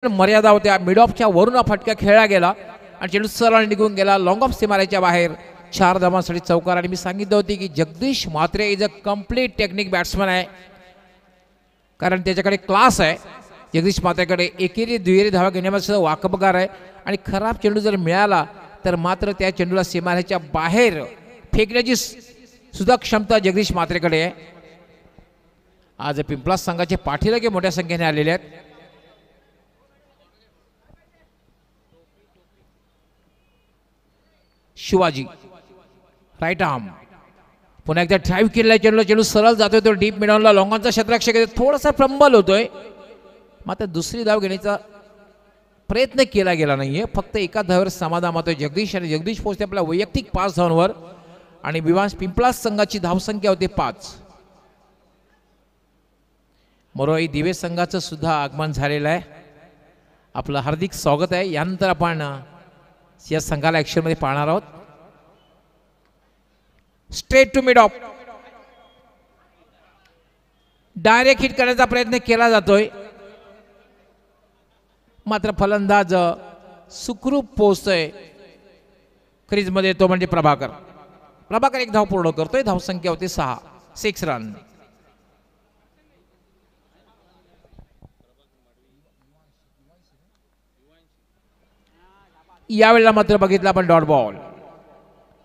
मर्यादा होत्या. मिड ऑफच्या वरून हा फटका खेळला गेला आणि चेंडू सरळ निघून गेला लॉंग ऑफ सीमारेच्या बाहेर. 4 धावांसाठी चौकार. आणि मी सांगितलं होती की Jagdish Mhatre is a complete technique batsman आहे, कारण त्याच्याकडे क्लास आहे. जगदीश म्हात्रेकडे एकेरी दुहेरी धावा घेण्यामध्ये सुद्धा वाकबगार आहे. आणि खराब चेंडू जर मिळाला तर मात्र त्या चेंडूला सीमारेच्या बाहेर फेकण्याची सुद्धा क्षमता जगदीश म्हात्रेकडे आहे. आज पिंपलास संघाचे पाठीराखे मोठ्या संख्येने आलेले आहेत. शिवाजी राईट आर्म पुन्हा एकदा ड्राईव्ह केलेला चेंडू सरळ जातोय. तो डीप मिडॉनला लॉंगॉनचा क्षेत्ररक्षक आहे, थोडासा फ्रंबल होतोय. मात्र दुसरी धाव घेण्याचा प्रयत्न केला गेला नाहीये. फक्त एका धावेवर समाधान मानतोय जगदीश. आणि जगदीश पोहोचते आपल्या वैयक्तिक 5 धावांवर. आणि विवास पिंपलास संघाची धावसंख्या होते 5. मोरोई दिवे संघाचं सुद्धा आगमन झालेलं आहे. आपलं हार्दिक स्वागत आहे. यानंतर आपण या संघाला ऍक्शन मध्ये पाहणार आहोत. Straight to mid off direct hit करण्याचा प्रयत्न केला जातोय. मात्र फलंदाज सुखरूप पोहोचतोय क्रीज मध्ये, तो म्हणजे प्रभाकर एक धाव पूर्ण करतोय. धावसंख्या होती 6 रन. यावेळेला मात्र बघितलं आपण डॉट बॉल.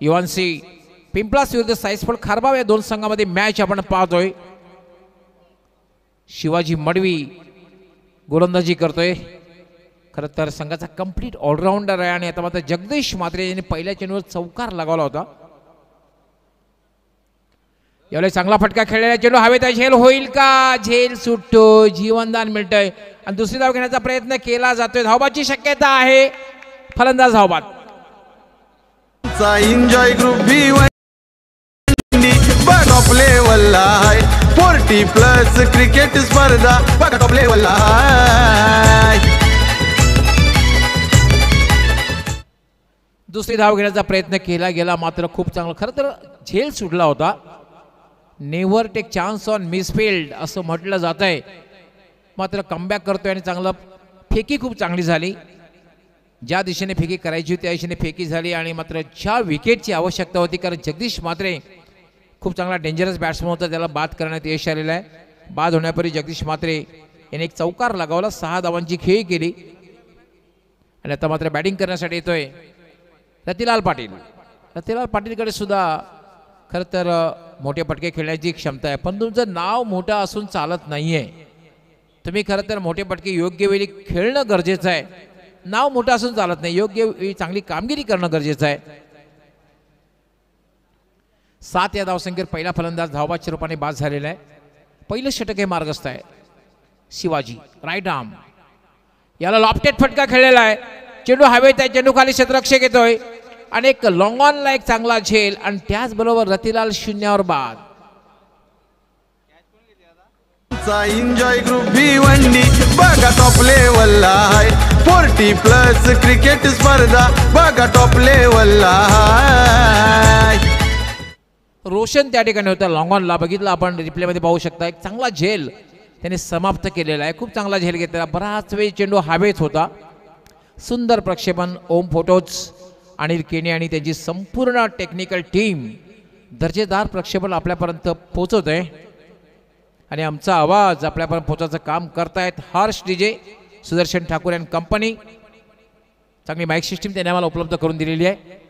युवांसी पिंपलास विरुद्ध साईस्फोर्ट खारबाव या 2 संघामध्ये मॅच आपण पाहतोय. शिवाजी मडवी गोलंदाजी करतोय. खरं तर संघाचा कंप्लीट ऑलराऊंडर आहे. आणि आता मात्र जगदीश म्हात्रे यांनी पहिल्या चेंडूवर चौकार लगावला होता. यावेळी चांगला फटका खेळलेला चेंडू हवेत आहे. झेल होईल का? झेल सुटतो, जीवनदान मिळतंय. आणि दुसरी धाव घेण्याचा प्रयत्न केला जातोय. धावबाची शक्यता आहे. फलंदाज धावबाद. एन्जॉय ग्रुप बी टॉप लेवलला आहे. 40+ क्रिकेट स्पर्धा बघा टॉप लेवलला आहे. दुसरी धाव घेण्याचा प्रयत्न केला गेला, मात्र खूप चांगला खरं तर झेल सुटला होता. Never take chance on misfield असं म्हटलं जात आहे. मात्र कमबॅक करतोय आणि चांगलं फेकी खूप चांगली झाली. ज्या दिशेने फेकी करायची होती त्या दिशेने फेकी झाली. आणि मात्र ज्या विकेटची आवश्यकता होती, कारण जगदीश म्हात्रे खूप चांगला डेंजरस बॅट्समन होता, त्याला बाद करण्यात यश आलेलं आहे. बाद होण्यापूर्वी जगदीश म्हात्रे याने एक चौकार लगावला. 6 धावांची खेळी केली. आणि आता मात्र बॅटिंग करण्यासाठी येतोय रतिलाल पाटीलकडे सुद्धा खरं तर मोठे फटके खेळण्याची क्षमता आहे. पण तुमचं नाव मोठं असून चालत नाहीये. तुम्ही खरं तर मोठे फटके योग्य वेळी खेळणं गरजेचं आहे. नाव मोठं असून चालत नाही, योग्य वेळी चांगली कामगिरी करणं गरजेचं आहे. 7 या धावसंख्येवर पहिला फलंदाज धावबादच्या रूपाने बाद झालेला आहे. पहिलं षटक हे मार्गस्थ आहे. शिवाजी राईट आर्म याला लॉफ्टेड फटका खेळलेला आहे. चेंडू हवेत आहे. चेंडू खाली क्षेत्ररक्षक येतोय. आणि एक लॉंग ऑनला एक चांगला झेल. आणि त्याचबरोबर रतिलाल 0वर बाद. एन्जॉय ग्रुप बी बघा टॉप लेवलला आहे. 40+ क्रिकेट स्पर्धा बघा टॉप लेवलला आहे. रोशन त्या ठिकाणी होता लॉंग ऑनला. बघितलं आपण रिप्ले मध्ये पाहू शकता. एक चांगला झेल त्याने समाप्त केलेला आहे. खूप चांगला झेल घेतलेला. बराच वेळ चेंडू हवेत होता. सुंदर प्रक्षेपण. ओम फोटोज, अनिल केने आणि त्यांची संपूर्ण टेक्निकल टीम दर्जेदार प्रक्षेपण आपल्यापर्यंत पोहोचवत आहे. आणि आमचा आवाज आपल्यापर्यंत पोहोचायचं काम करतायत Harsh DJ, Sudarshan Thakur and company. चांगली माईक सिस्टीम त्यांनी आम्हाला उपलब्ध करून दिलेली आहे.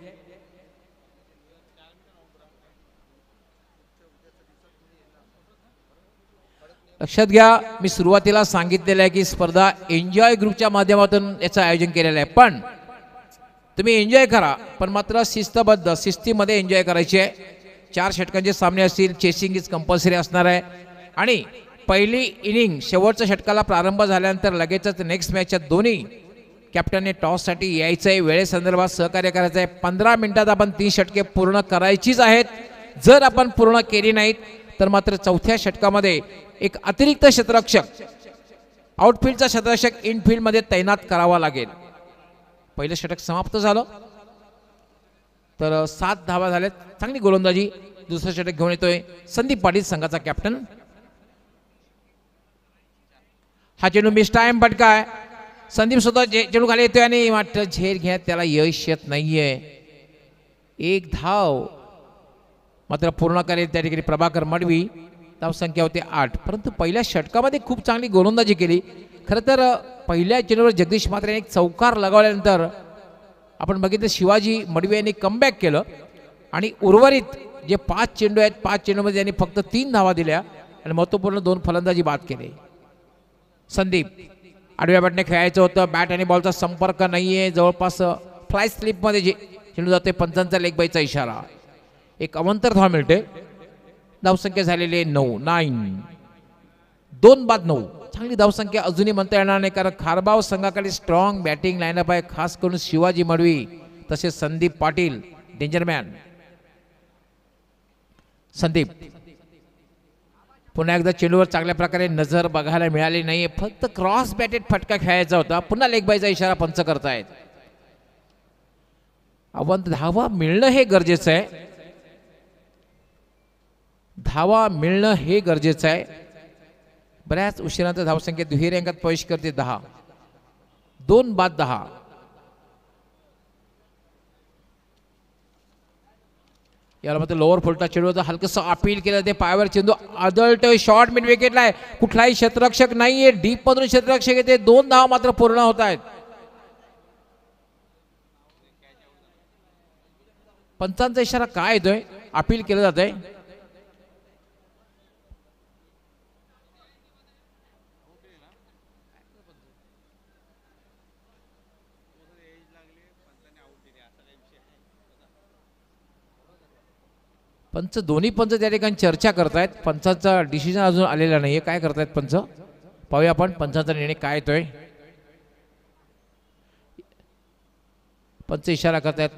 लक्षात घ्या, मी सुरुवातीला सांगितलेलं आहे की स्पर्धा एन्जॉय ग्रुपच्या माध्यमातून याचं आयोजन केलेलं आहे. पण तुम्ही एन्जॉय करा, पण मात्र शिस्तबद्ध शिस्तीमध्ये एन्जॉय करायची आहे. 4 षटकांचे सामने असतील. चेसिंग इज कंपल्सरी असणार आहे. आणि पहिली इनिंग शेवटच्या षटकाला प्रारंभ झाल्यानंतर लगेचच नेक्स्ट मॅचच्या दोन्ही कॅप्टनने टॉससाठी यायचं आहे. वेळेसंदर्भात सहकार्य करायचं आहे. 15 मिनिटात आपण 3 षटके पूर्ण करायचीच आहेत. जर आपण पूर्ण केली नाहीत तर मात्र चौथ्या षटकामध्ये एक अतिरिक्त क्षेत्ररक्षक, आउटफील्डचा क्षेत्ररक्षक इनफील्डमध्ये तैनात करावा लागेल. पहिलं षटक समाप्त झालं तर 7 धावा झाल्यात. चांगली गोलंदाजी. दुसरं षटक घेऊन येतोय संदीप पाटील, संघाचा कॅप्टन. हा चेंडू मिस टाइम फटका आहे. संदीप सुद्धा चेंडू खाली येतोय आणि मात्र झेल घेण्यात त्याला यश येत नाहीये. एक धाव मात्र पूर्ण करेल त्या ठिकाणी प्रभाकर मडवी. धाव संख्या होते 8. परंतु पहिल्या षटकामध्ये खूप चांगली गोलंदाजी केली. खरं तर पहिल्या चेंडूवर जगदीश मात्र यांनी एक चौकार लगावल्यानंतर आपण बघितलं शिवाजी मडवी यांनी कमबॅक केलं आणि उर्वरित जे 5 चेंडू आहेत 5 चेंडूमध्ये यांनी फक्त 3 धावा दिल्या आणि महत्त्वपूर्ण 2 फलंदाजी बाद केले. संदीप आडव्या बॅटने खेळायचं होतं. बॅट आणि बॉलचा संपर्क नाहीये. जवळपास फ्लाय स्लिपमध्ये जे चेंडू जाते. पंचांचा लेग बायचा इशारा. एक अवंतर धाव मिळते. धावसंख्या झालेली 9. 2 बाद 9. चांगली धावसंख्या अजूनही म्हणता येणार नाही कारण खारबाव संघाकडे स्ट्रॉंग बॅटिंग लाईनअप आहे. खास करून शिवाजी मडवी तसेच संदीप पाटील डेंजरमॅन. संदीप पुन्हा एकदा चेंडूवर चांगल्या प्रकारे नजर बघायला मिळाली नाही. फक्त क्रॉस बॅटेड फटका खेळायचा होता. पुन्हा लेग बायचा इशारा पंच करतायत. अवंत धावा मिळणं हे गरजेचं आहे. धावा मिळणं हे गरजेचं आहे. बऱ्याच उशिरानंतर धावसंख्या दुहेरी अंकात प्रवेश करते 10. 2 बाद 10. याला मात्र लोअर फुलटा चेंडूचं हलकंसं अपील केलं ते पायावर चेंडू आदळतोय. शॉर्ट मिड विकेटला आहे. कुठलाही क्षेत्ररक्षक नाहीये. डीप मधून क्षेत्ररक्षक येते. 2 धावा मात्र पूर्ण होत आहेत. पंचांचा इशारा काय येतोय? अपील केलं जात आहे. पंच दोन्ही पंच त्या ठिकाणी चर्चा करतायत. पंचांचा डिसिजन अजून आलेला नाहीये. काय करतायत पंच पाहूया आपण. पंचांचा निर्णय काय येतोय. पंच इशारा करतायत.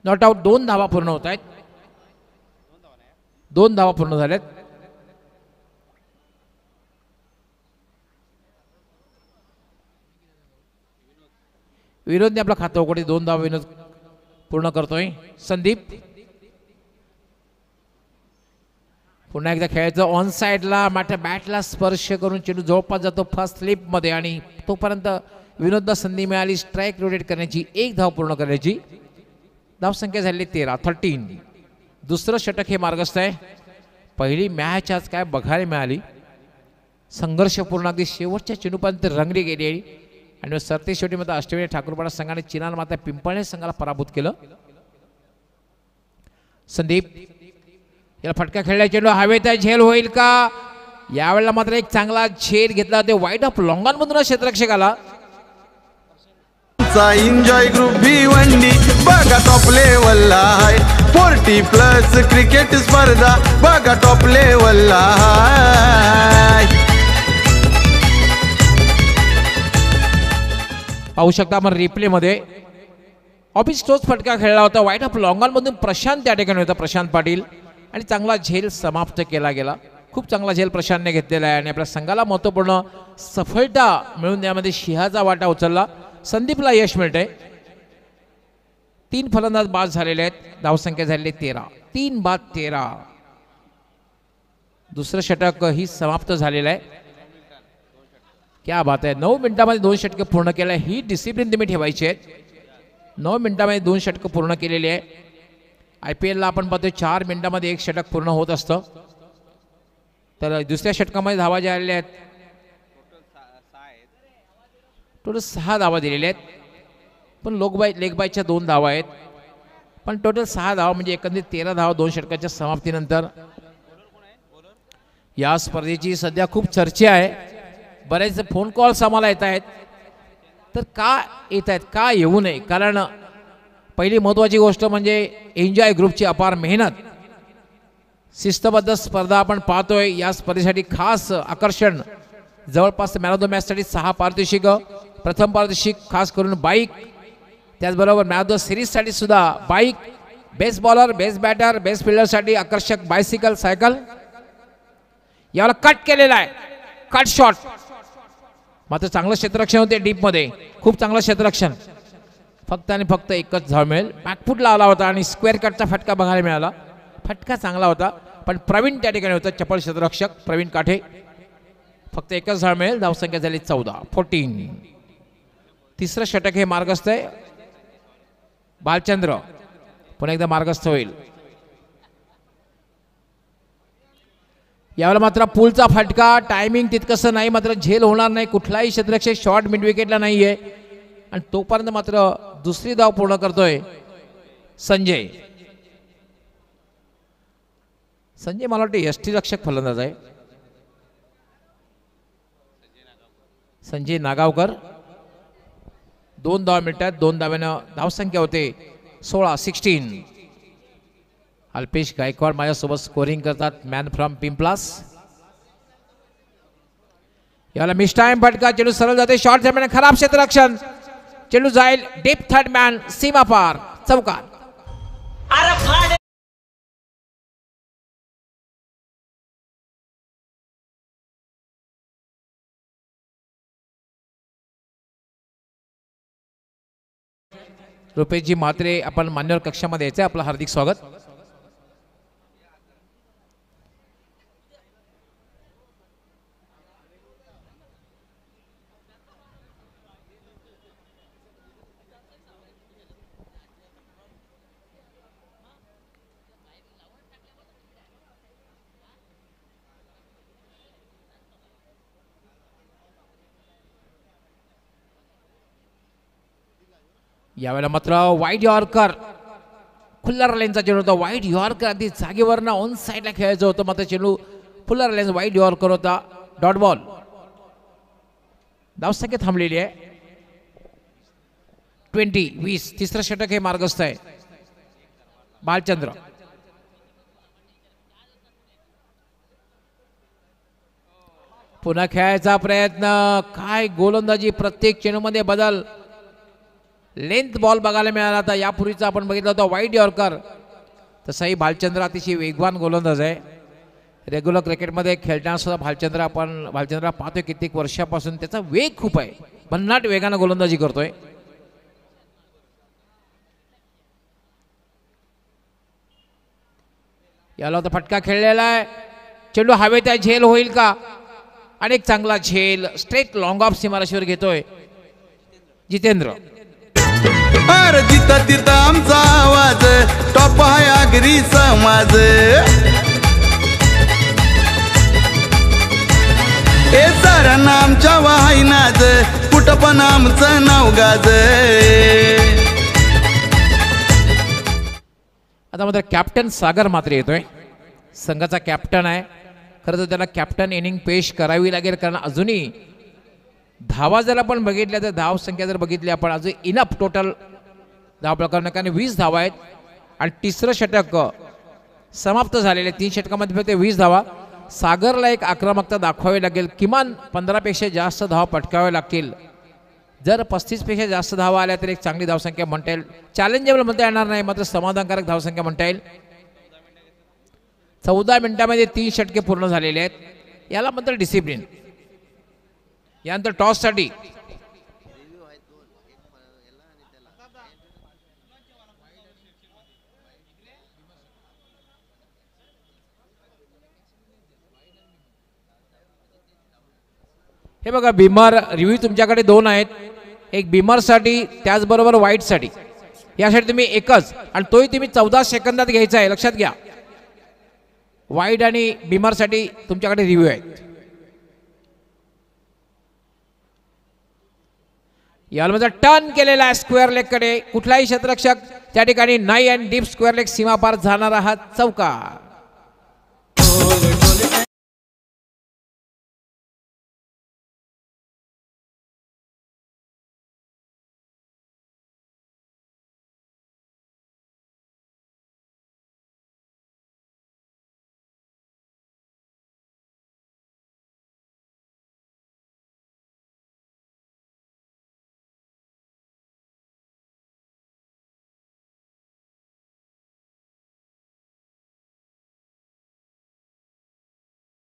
Not out. 2 धावा पूर्ण होत आहेत. 2 धावा पूर्ण झाल्यात. विनोदने आपलं खातं उघडे. 2 धावा विनोद पूर्ण करतोय. संदीप पुन्हा एकदा खेळायचं ऑन साइडला. मात्र बॅटला स्पर्श करून चेंडू जवळपास जातो फर्स्ट स्लिप मध्ये आणि तोपर्यंत विनोदला संधी मिळाली स्ट्राईक रोटेट करण्याची. 1 धाव पूर्ण करायची. धावसंख्या झाली 13. दुसरं षटक हे मार्गस्थ आहे. पहिली मॅच आज काय बघायला मिळाली. संघर्षपूर्ण अगदी शेवटच्या चेंडूपर्यंत रंगली गेली आणि सरते शेवटी मात्र अष्टविनायक ठाकूरपाडा संघाने चिनार माता पिंपळणे संघाला पराभूत केलं. संदीप याला फटका खेळला. चेंडू हवेत आहे. झेल होईल का? यावेळेला मात्र एक चांगला झेल घेतला. ते वाईड ऑफ लॉंगांमधून क्षेत्ररक्षक आला. एन्जॉय ग्रुप भिवंडी बघा टॉप लेवलला आहे. 40+ क्रिकेट स्पर्धा बघा टॉप लेवलला आहे. पाहू शकता आपण रिप्ले मध्ये ऑफिस तोच फटका खेळला होता. वाईट ऑफ लॉंगांमधून प्रशांत त्या ठिकाणी होता. प्रशांत पाटील आणि चांगला झेल समाप्त केला गेला. खूप चांगला झेल प्रशांतने घेतलेला आहे आणि आपल्या संघाला महत्त्वपूर्ण सफलता मिळून त्यामध्ये सिंहाचा वाटा उचलला. संदीपला यश मिळते. 3 फलंदाज बाद झालेले आहेत. धावसंख्या झालेली 13. 3 बाद 13. दुसरं षटक ही समाप्त झालेलं आहे. क्या बात आहे. 9 मिनिटांमध्ये 2 षटकं पूर्ण केलं. ही डिसिप्लिन तुम्ही ठेवायची आहेत. 9 मिनिटांमध्ये 2 षटकं पूर्ण केलेली आहे. IPL ला आपण पाहतो 4 मिनिटांमध्ये 1 षटक पूर्ण होत असतं. तर दुसऱ्या षटकामध्ये धावा ज्या आलेल्या आहेत टोटल 6 धावा दिलेल्या आहेत. पण लेग बायच्या 2 धावा आहेत. पण टोटल 6 धावा म्हणजे एकंदरीत 13 धावा 2 षटकाच्या समाप्तीनंतर. या स्पर्धेची सध्या खूप चर्चा आहे. बरेच फोन कॉल्स आम्हाला येत आहेत. तर का येत आहेत? का येऊ नये? कारण पहिली महत्त्वाची गोष्ट म्हणजे एन्जॉय ग्रुपची अपार मेहनत. शिस्तबद्ध स्पर्धा आपण पाहतोय. या स्पर्धेसाठी खास आकर्षण जवळपास मॅन ऑफ द मॅचसाठी 6 पारितोषिक. प्रथम पारितोषिक खास करून बाईक. त्याचबरोबर मॅन ऑफ द सिरीजसाठी सुद्धा bike. Best bowler, best batter, best फिल्डरसाठी आकर्षक बायसिकल, सायकल. याला कट केलेला आहे. Cut shot. मात्र चांगलं क्षेत्ररक्षण होते डीपमध्ये. खूप चांगलं क्षेत्ररक्षण. फक्त आणि फक्त एकच धाव मिळेल. बॅकफुटला आला होता आणि स्क्वेअर कटचा फटका बघायला मिळाला. फटका चांगला होता पण प्रवीण त्या ठिकाणी होता. चपळ क्षेत्ररक्षक प्रवीण काठे. फक्त एकच धाव मिळेल. धावसंख्या झाली 14. तिसरं षटक हे मार्गस्थ आहे. बालचंद्र पुन्हा एकदा मार्गस्थ होईल. यावेळेला मात्र पूलचा फटका. टायमिंग तितकंसं नाही, मात्र झेल होणार नाही. कुठलाही क्षेत्ररक्षक शॉट मिड विकेटला नाहीये आणि तोपर्यंत मात्र दुसरी धाव पूर्ण करतोय संजय. संजय मला वाटतं यष्टी रक्षक फलंदाज आहे. संजय नागावकर. 2 धावा मिळतात. 2 धाव्यानं धावसंख्या होते 16. अल्पेश गायकवाड माझ्यासोबत स्कोरिंग करतात. Man from Pimplas. याला मिस टाइम फटका. चेंडू सरळ जाते. शॉर्ट दरम्यान खराब क्षेत्ररक्षण. चेंडू जाईल डीप थर्ड मॅन सीमा पार चौकार. रुपेशजी म्हात्रे आपण मान्यवर कक्षामध्ये यायचं. आपलं हार्दिक स्वागत. यावेळेला मात्र वाईड यॉर्कर. खुल्लर लाईनचा चेंडू होता. वाईड यॉर्कर अगदी जागेवरनं ऑन साईडला खेळायचं होतं, मात्र चेंडू खुल्लर लाईन वाईड यॉर्कर होता. Dot ball. धावसंख्या थांबलेली आहे 20. तिसरं षटक हे मार्गस्थ आहे. बालचंद्र. पुन्हा खेळायचा प्रयत्न. काय गोलंदाजी. प्रत्येक चेंडूमध्ये बदल. लेंथ बॉल बघायला मिळाला होता. यापूर्वीचा आपण बघितला होता वाईड यॉर्कर. तसाही भालचंद्र अतिशय वेगवान गोलंदाज आहे. रेग्युलर क्रिकेटमध्ये खेळताना सुद्धा भालचंद्र पाहतोय कित्येक वर्षापासून. त्याचा वेग खूप आहे. भन्नाट वेगानं गोलंदाजी करतोय. याला होता फटका खेळलेला आहे. चेंडू हवेत आहे. झेल होईल का? अनेक चांगला झेल. स्ट्रेट लॉंग ऑफ सीमारेषेवर घेतोय जितेंद्र. अरे जिथं तिथं आमचा आवाज टॉप आहे आगरी समाज. ए साऱ्यांना आमच्या वाहिनाज कुठं पण आमचं नाव गाज. आता मात्र कॅप्टन सागर मात्र येतोय. संघाचा कॅप्टन आहे. खरं तर त्याला कॅप्टन इनिंग पेश करावी लागेल, कारण अजूनही धावा जर आपण बघितल्या तर धाव संख्या जर बघितली आपण अजून इनफ टोटल धाव प्रकरण, कारण 20 धावा आहेत आणि तिसरं षटक समाप्त झालेले. 3 षटकामध्ये फक्त 20 धावा. सागरला एक आक्रमकता दाखवावी लागेल. किमान 15 पेक्षा जास्त धावा पटकाव्या लागतील. जर 35 पेक्षा जास्त धावा आल्या तर एक चांगली धावसंख्या म्हणता येईल. चॅलेंजेबल म्हणता येणार नाही, मात्र समाधानकारक धावसंख्या म्हणता येईल. 14 मिनिटांमध्ये 3 षटके पूर्ण झालेले आहेत. याला म्हणतात डिसिप्लिन. यानंतर टॉससाठी हे बघा, बिमर रिव्ह्यू तुमच्याकडे 2 आहेत. एक बिमरसाठी, त्याचबरोबर वाईटसाठी. यासाठी तुम्ही एकच, आणि तोही तुम्ही 14 सेकंदात घ्यायचा आहे, लक्षात घ्या. वाईड आणि बिमरसाठी तुमच्याकडे रिव्ह्यू आहेत. यामध्ये टर्न केलेला आहे स्क्वेअर लेग कडे. कुठलाही क्षेत्ररक्षक त्या ठिकाणी नाही आणि डीप स्क्वेअर लेग सीमा पार जाणारा हा चौकार.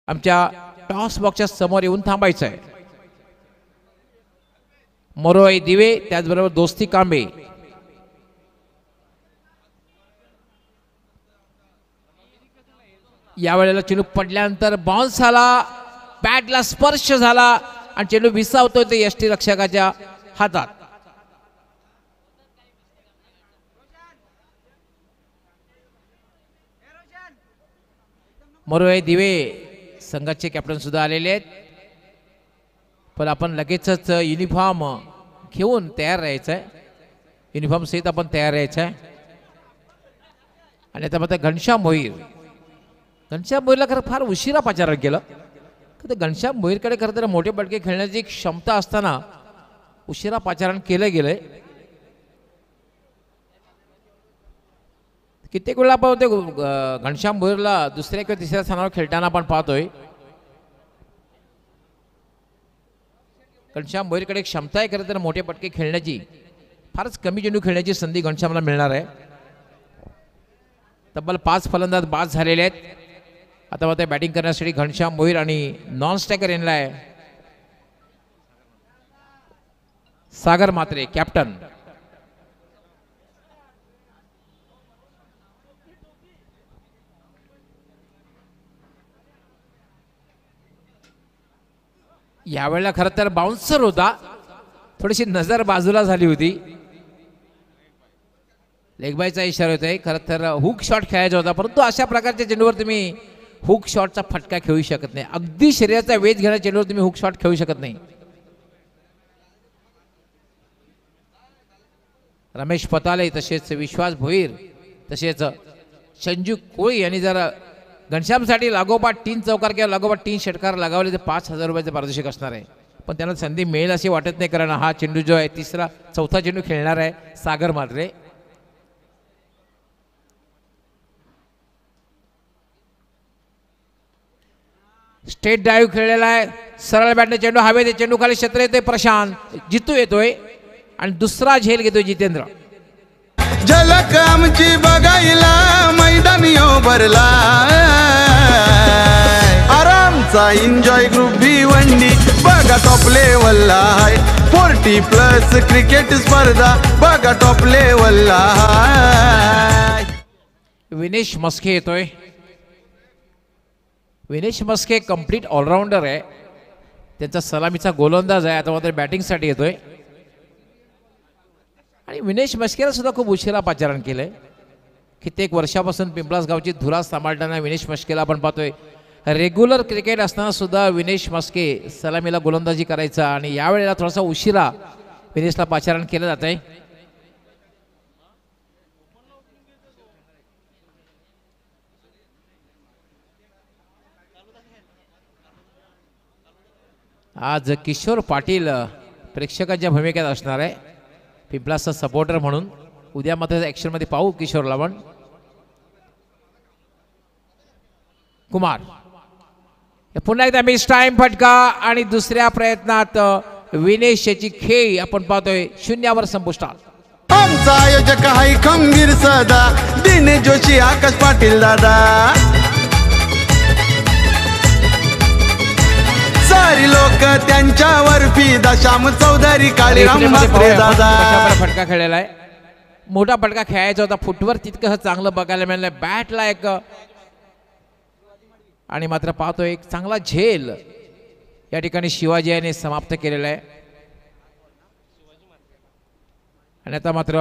आमच्या टॉस बॉक्सच्या समोर येऊन थांबायचं आहे. मोरोई दिवे, त्याचबरोबर दोस्ती कांबे. यावेळेला चेंडू पडल्यानंतर बाउन्स आला. बॅटला स्पर्श झाला आणि चेंडू विसावतोय ते यष्टी रक्षकाच्या हातात. मोरोळे दिवे संघाचे कॅप्टन सुद्धा आलेले आहेत, पण आपण लगेचच युनिफॉर्म घेऊन तयार राहायचं आहे. युनिफॉर्म सहित आपण तयार राहायचं आहे. आणि आता मात्र घनश्याम भोईरला खरं फार उशिरा पाचारण केलं. तर घनश्याम भोईरकडे खरं तर मोठे बडके खेळण्याची क्षमता असताना उशिरा पाचारण केलं गेलंय. कित्येक वेळा आपण ते घनश्याम भोईरला दुसऱ्या किंवा तिसऱ्या स्थानावर खेळताना आपण पाहतोय. घनश्याम भोईरकडे क्षमता आहे खरं तर मोठे पटके खेळण्याची. फारच कमी चेंडू खेळण्याची संधी घनश्यामला मिळणार आहे. तब्बल 5 फलंदाज बाद झालेले आहेत. आता मात्र बॅटिंग करण्यासाठी घनश्याम भोईर आणि नॉन स्ट्रायकर यांना आहे सागर म्हात्रे कॅप्टन. यावेळेला खरं तर बाउन्सर होता, थोडीशी नजर बाजूला झाली होती. लेगबायचा इशारा होतोय. खरं तर हुक शॉट खेळायचा होता, परंतु अशा प्रकारच्या चेंडूवर तुम्ही हुक शॉटचा फटका खेळू शकत नाही. अगदी शरीराचा वेध घेण्याच्या चेंडूवर तुम्ही हुक शॉट खेळू शकत नाही. रमेश पताले तसेच विश्वास भोईर तसेच संजू कोळी यांनी जर घनश्यामसाठी लागोपाठ 3 चौकार किंवा लागोपाठ 3 षटकार लगावले तर 5,000 रुपयाचे पारितोषिक असणार आहे. पण त्यांना संधी मिळेल अशी वाटत नाही, कारण हा चेंडू जो आहे चौथा चेंडू खेळणार आहे सागर म्हात्रे. स्टेट ड्राईव्ह खेळलेला आहे. सरळ बॅटने चेंडू हवेत, चेंडू खाली क्षेत्र येतोय. प्रशांत जितू येतोय आणि दुसरा झेल घेतोय जितेंद्र. झलक आमची बघायला मैदानी भरला. आरामचा एन्जॉय ग्रुप भिवंडी बघा टॉप लेवलला. 40+ क्रिकेट स्पर्धा बघा टॉप लेवलला. विनेश मस्के येतोय. विनेश मस्के कंप्लीट ऑलराऊंडर आहे. त्यांचा सलामीचा गोलंदाज आहे. आता मात्र बॅटिंगसाठी येतोय. आणि विनेश मस्केला सुद्धा खूप उशिरा पाचारण केलंय. कित्येक वर्षापासून पिंपळास गावची धुरा सांभाळताना विनेश मस्केला आपण पाहतोय. रेग्युलर क्रिकेट असताना सुद्धा विनेश मस्के सलामीला गोलंदाजी करायचा आणि यावेळेला थोडासा उशिरा विनेशला पाचारण केलं जात आहे. आज किशोर पाटील प्रेक्षकाच्या भूमिकेत असणार आहे पिंपळासचा सपोर्टर म्हणून. उद्या मात्र ॲक्शनमध्ये पाहू किशोरला. पण कुमार पुन्हा एकदा मिस टाइम फटका आणि दुसऱ्या प्रयत्नात विनेश याची खेळी आपण पाहतोय 0वर संपुष्टात. आमचा आयोजक हाय खंबीर सदा दिनेश जोशी आकाश पाटील दादा. सारी लोक त्यांच्यावर फिदा श्याम चौधरी काळीराम म्हात्रे दादा. फटका खेळलेला आहे. मोठा फटका खेळायचा होता. फुटवर तितकं चांगलं बघायला मिळालं. बॅटला एक आणि मात्र पाहतो एक चांगला झेल या ठिकाणी शिवाजी याने समाप्त केलेला आहे. आणि आता मात्र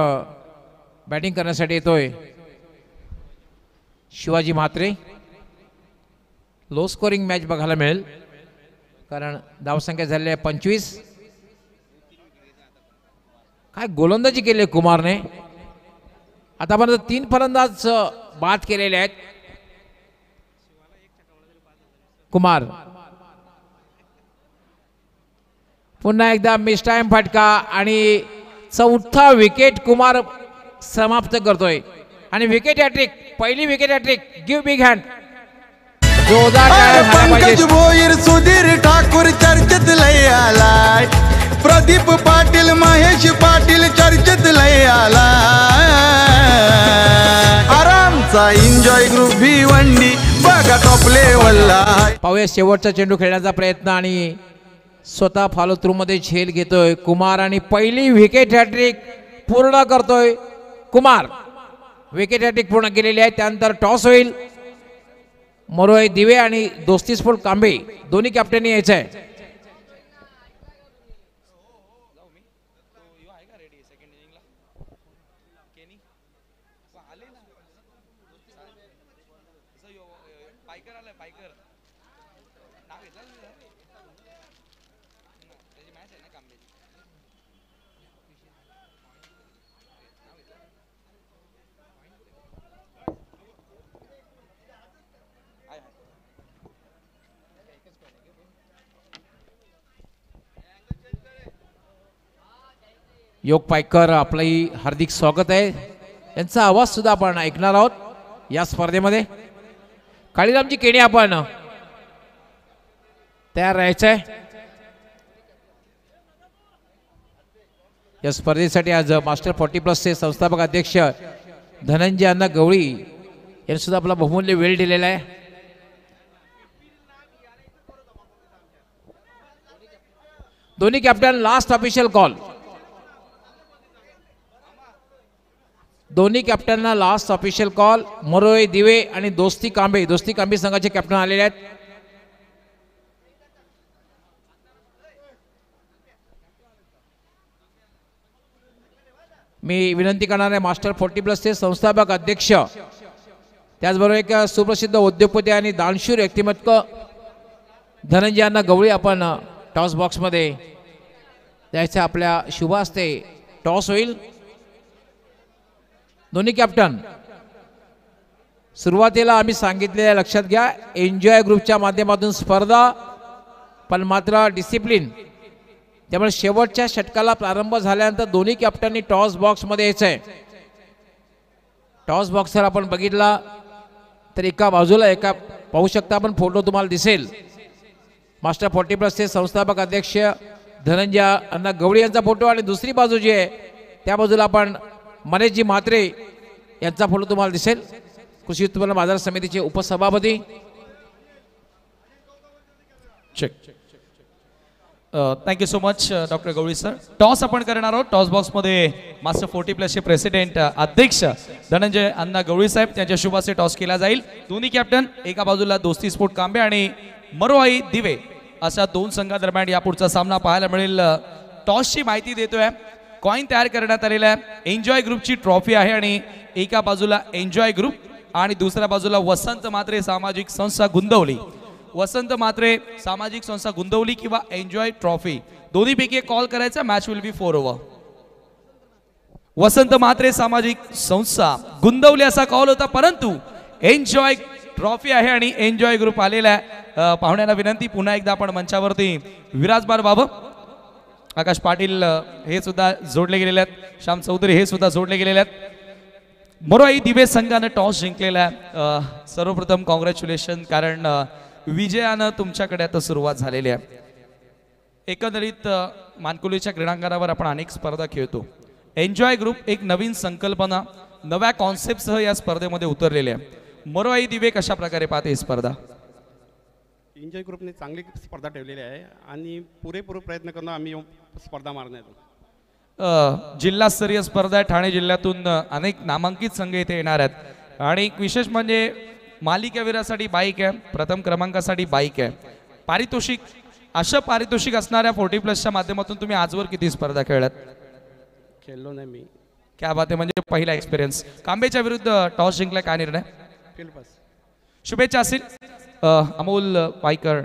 बॅटिंग करण्यासाठी येतोय Shivaji Mhatre. Low scoring match बघायला मिळेल, कारण धावसंख्या झालेली आहे 25. काय गोलंदाजी केली आहे कुमारने. आतापर्यंत 3 फलंदाज बाद केलेले आहेत. कुमार पुन्हा एकदा मिस टाइम फटका आणि चौथा विकेट कुमार समाप्त करतोय. आणि विकेट हॅट्रिक, पहिली wicket hattrick. Give big hand. Pankaj Bhoir Sudhir Thakur चर्चेत लय आलाय. प्रदीप पाटील महेश पाटील चर्चेत लय आलाय. आरामचा एन्जॉय ग्रुप भिवंडी बघा टॉप लेवलला. पाहूया शेवटचा चेंडू खेळण्याचा प्रयत्न आणि स्वतः फॉलो थ्रू मध्ये झेल घेतोय कुमार आणि पहिली विकेट हॅट्रिक पूर्ण करतोय कुमार. विकेट हॅट्रिक पूर्ण केलेली आहे. त्यानंतर टॉस होईल. मरोई दिवे आणि दोस्ती स्पोर्ट कांबे दोन्ही कॅप्टननी यायचं आहे. योग पायकर आपलंही हार्दिक स्वागत आहे. यांचा आवाज सुद्धा आपण ऐकणार आहोत या स्पर्धेमध्ये. काळीरामजी केणी आपण तयार राहायचं आहे या स्पर्धेसाठी. आज मास्टर 40+ चे संस्थापक अध्यक्ष धनंजय अण्णा गवळी यांनी सुद्धा आपला बहुमूल्य वेळ दिलेला आहे. दोन्ही कॅप्टन लास्ट ऑफिशियल कॉल. दोन्ही कॅप्टनना लास्ट ऑफिशियल कॉल. मरोई दिवे आणि दोस्ती कांबे संघाचे कॅप्टन आलेले आहेत. मी विनंती करणार आहे मास्टर 40+ चे संस्थापक अध्यक्ष त्याचबरोबर एक सुप्रसिद्ध उद्योगपती आणि दानशूर व्यक्तिमत्व धनंजय अण्णा गवळी आपण टॉस बॉक्समध्ये द्यायचं. आपल्या शुभ हस्ते टॉस होईल. दोन्ही कॅप्टन सुरुवातीला आम्ही सांगितलेल्या लक्षात घ्या, एन्जॉय ग्रुपच्या माध्यमातून स्पर्धा पण मात्र डिसिप्लिन. त्यामुळे शेवटच्या षटकाला प्रारंभ झाल्यानंतर दोन्ही कॅप्टननी टॉस बॉक्समध्ये यायचं आहे. टॉस बॉक्स जर आपण बघितला तर एका बाजूला एका पाहू शकता आपण फोटो तुम्हाला दिसेल मास्टर 40+ चे संस्थापक अध्यक्ष धनंजय अण्णा गवळी यांचा फोटो आणि दुसरी बाजू जी आहे त्या बाजूला आपण मनेशजी म्हात्रे यांचा फोटो तुम्हाला दिसेल. कृषी उत्पन्न बाजार समितीचे उपसभापती. Check. Thank you so much doctor Gawali sir. Toss आपण करणार आहोत. टॉस बॉक्समध्ये मास्टर 40+ चे प्रेसिडेंट अध्यक्ष धनंजय अण्णा गवळी साहेब त्यांच्या शुभाचे टॉस केला जाईल. दोन्ही कॅप्टन एका बाजूला दोस्ती स्पोर्ट कांबे आणि मरोई दिवे अशा दोन संघादरम्यान यापुढचा सामना पाहायला मिळेल. टॉसची माहिती देतोय. कॉइन तयार करण्यात आलेला आहे. एन्जॉय ग्रुपची ट्रॉफी आहे आणि एका बाजूला एन्जॉय ग्रुप आणि दुसऱ्या बाजूला वसंत म्हात्रे सामाजिक संस्था गुंदवली. वसंत म्हात्रे सामाजिक संस्था गुंदवली किंवा एन्जॉय ट्रॉफी दोन्हीपैकी कॉल करायचा. Match will be 4 over. Vasant Mhatre सामाजिक संस्था गुंदवली असा कॉल होता परंतु एन्जॉय ट्रॉफी आहे आणि एन्जॉय ग्रुप आलेला आहे. पाहुण्यांना विनंती पुन्हा एकदा आपण मंचावरती विराजमान व्हावं. आकाश पाटील हे सुद्धा जोडले गेलेले आहेत. श्याम चौधरी हे सुद्धा जोडले गेलेले आहेत. मरोई दिवे संघानं टॉस जिंकलेला आहे. सर्वप्रथम कॉंग्रॅच्युलेशन कारण विजयानं तुमच्याकडे आता सुरुवात झालेली आहे. एकंदरीत मानकुलीच्या क्रीडांगणावर आपण अनेक स्पर्धा खेळतो. एन्जॉय ग्रुप एक नवीन संकल्पना नव्या कॉन्सेप्टसह या स्पर्धेमध्ये उतरलेले आहे. मरोई दिवे कशा प्रकारे पाहते ही स्पर्धा? एन्जॉय ग्रुपने चांगली स्पर्धा ठेवलेली आहे आणि पुरेपूर प्रयत्न करून आम्ही स्पर्धा मारण्यात. जिल्हास्तरीय स्पर्धा आहे. ठाणे जिल्ह्यातून अनेक नामांकित संघ इथे येणार आहेत आणि विशेष म्हणजे मालिकावीरासाठी बाईक आहे. प्रथम क्रमांकासाठी बाईक आहे. पारितोषिक अशा पारितोषिक असणाऱ्या 40+ माध्यमातून तुम्ही आजवर किती स्पर्धा खेळलात? खेळलो नाही मी. क्या बात आहे. म्हणजे पहिला एक्सपिरियन्स. कांबेच्या विरुद्ध टॉस जिंकला. काय निर्णय? Field pass. शुभेच्छा असतील. अमोल पायकर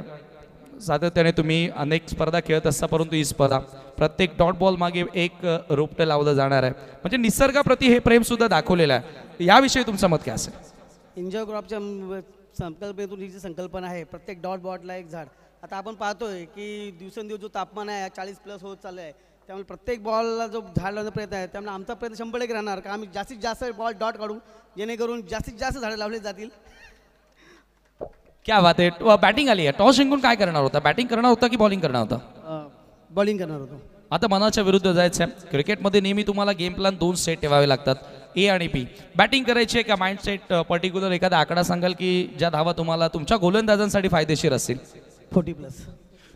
सातत्याने तुम्ही अनेक स्पर्धा खेळत असता परंतु ही स्पर्धा प्रत्येक डॉट बॉल मागे एक रोपटं लावलं जाणार आहे. म्हणजे निसर्गाप्रती हे प्रेम सुद्धा दाखवलेलं आहे. याविषयी तुमचं मत काय असेल? एन्जॉय ग्रुपच्या संकल्पनेतून ही जी संकल्पना आहे प्रत्येक डॉट बॉटला एक झाड. आता आपण पाहतोय की दिवसेंदिवस जो तापमान आहे 40+ होत चाललं आहे त्यामुळे प्रत्येक बॉलला जो झाड लावण्याचा प्रयत्न आहे त्यामुळे आमचा प्रयत्न 100% राहणार का आम्ही जास्तीत जास्त बॉल डॉट काढू जेणेकरून जास्तीत जास्त झाडं लावली जातील. क्या बात आहे. बॅटिंग आली आहे. टॉस जिंकून काय करणार होता? बॅटिंग करणार होता की बॉलिंग करणार होता? बॉलिंग करणार होतो. आता मनाच्या विरुद्ध जायचं आहे. क्रिकेटमध्ये नेहमी तुम्हाला गेम प्लॅन 2 सेट ठेवावे लागतात, ए आणि बी. बॅटिंग करायची आहे का माइंड सेट पर्टिक्युलर एखादा आकडा सांगाल की ज्या धावा तुम्हाला तुमच्या गोलंदाजांसाठी फायदेशीर असतील? 40+.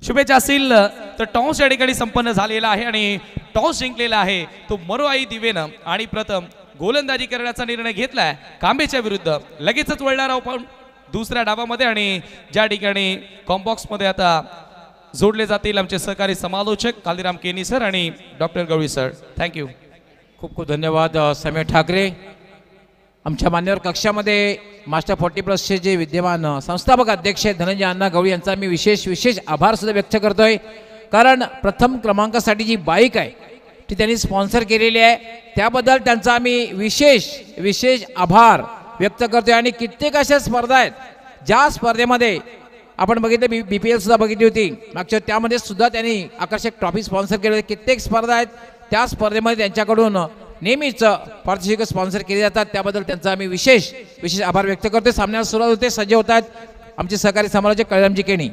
शुभेच्छा असतील. तर टॉस या ठिकाणी संपन्न झालेला आहे आणि टॉस जिंकलेला आहे तो मरोई दिवेनं आणि प्रथम गोलंदाजी करण्याचा निर्णय घेतलाय कांबेच्या विरुद्ध. लगेचच वळणार आहोत दुसऱ्या डावामध्ये आणि ज्या ठिकाणी कॉम्बॉक्समध्ये आता जोडले जातील आमचे सहकारी समालोचक कालीराम केनी सर आणि डॉक्टर गवळी सर. थँक्यू. खूप खूप धन्यवाद समीर ठाकरे. आमच्या मान्यवर कक्षामध्ये मास्टर 40+ जे विद्यमान संस्थापक अध्यक्ष धनंजय अण्णा गवळी यांचा मी विशेष आभार सुद्धा व्यक्त करतोय. कारण प्रथम क्रमांकासाठी जी बाईक आहे ती त्यांनी स्पॉन्सर केलेली आहे, त्याबद्दल त्यांचा आम्ही विशेष आभार व्यक्त करतोय. आणि कित्येक अशा स्पर्धा आहेत ज्या स्पर्धेमध्ये आपण बघितलं BPL सुद्धा बघितली होती मागच्या, त्यामध्ये सुद्धा त्यांनी आकर्षक ट्रॉफी स्पॉन्सर केले. कित्येक स्पर्धा आहेत त्या स्पर्धेमध्ये त्यांच्याकडून नेहमीच पारितोषिक स्पॉन्सर केले जातात, त्याबद्दल त्यांचा आम्ही विशेष आभार व्यक्त करतोय. सामन्याला सुरुवात होते, सज्ज होत आहेत आमचे सहकारी समालोचक कालीरामजी केणी.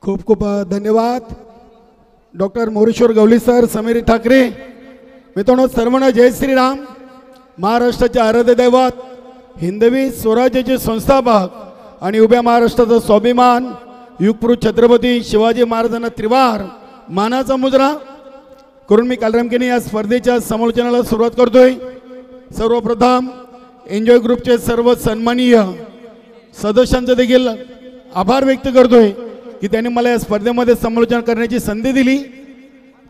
खूप खूप धन्यवाद डॉक्टर मोरेश्वर गवली सर, समीर ठाकरे. मित्रांनो सर्वांना जय श्रीराम. महाराष्ट्राचे आराध्य दैवत, हिंदवी स्वराज्याचे संस्थापक आणि उभ्या महाराष्ट्राचा स्वाभिमान युगपुरुष छत्रपती शिवाजी महाराजांना त्रिवार मानाचा मुजरा करून मी कालीराम केनी या स्पर्धेच्या समालोचनाला सुरुवात करतोय. सर्वप्रथम एन्जॉय ग्रुपचे सर्व सन्माननीय सदस्यांचे देखील आभार व्यक्त करतोय की त्यांनी मला या स्पर्धेमध्ये समालोचन करण्याची संधी दिली.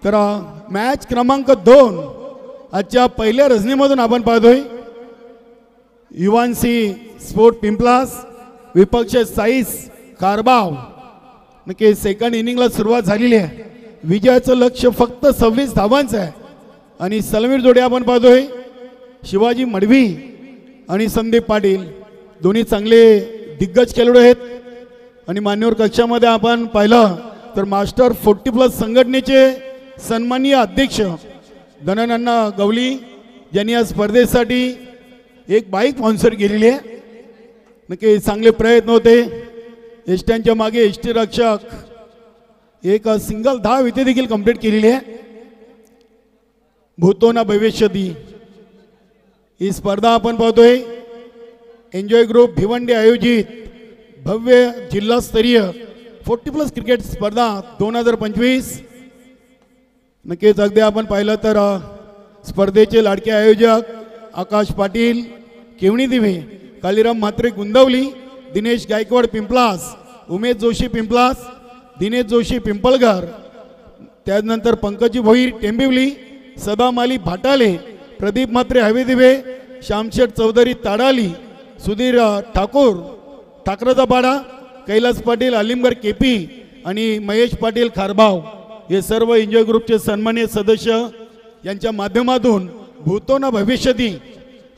तर मॅच क्रमांक 2 आजच्या पहिल्या रजनीमधून आपण पाहतोय युवांसी स्पोर्ट पिंपलास विपक्ष साईस कारबाव. नक्की सेकंड इनिंगला सुरुवात झालेली आहे. विजयाचं लक्ष फक्त 26 धावांचं आहे आणि सलमीर जोडी आपण पाहतोय शिवाजी मडवी आणि संदीप पाटील, दोन्ही चांगले दिग्गज खेळाडू आहेत. आणि मान्यवर कक्षामध्ये आपण पाहिलं तर मास्टर 40+ संघटनेचे सन्माननीय अध्यक्ष धनंजय गवली यांनी या स्पर्धेसाठी एक बाईक स्पॉन्सर केलेली आहे. नक्की चांगले प्रयत्न होते. एसट्यांच्या मागे एसटी रक्षक एक सिंगल धाव इथे देखील कंप्लीट केलेली आहे. भूतो ना भविष्यती ही स्पर्धा आपण पाहतोय एन्जॉय ग्रुप भिवंडी आयोजित भव्य जिल्हास्तरीय 40+ क्रिकेट स्पर्धा 2025. नक्कीच अगदी आपण पाहिलं तर स्पर्धेचे लाडके आयोजक आकाश पाटील केवणी दिवे, कालीराम म्हात्रे गुंदवली, दिनेश गायकवाड पिंपलास, उमेश जोशी पिंपलास, दिनेश जोशी पिंपळघर, त्यानंतर पंकजी भोईर टेंबिवली, सदामाली भाटाले, प्रदीप म्हात्रे हवेदिवे, श्यामशेठ चौधरी ताडाली, सुधीर ठाकूर ठाकरचा पाडा, कैलास पाटील अलिमगड केपी आणि महेश पाटील खारबाव हे सर्व एन्जॉय ग्रुपचे सन्माननीय सदस्य यांच्या माध्यमातून भूतो ना भविष्यती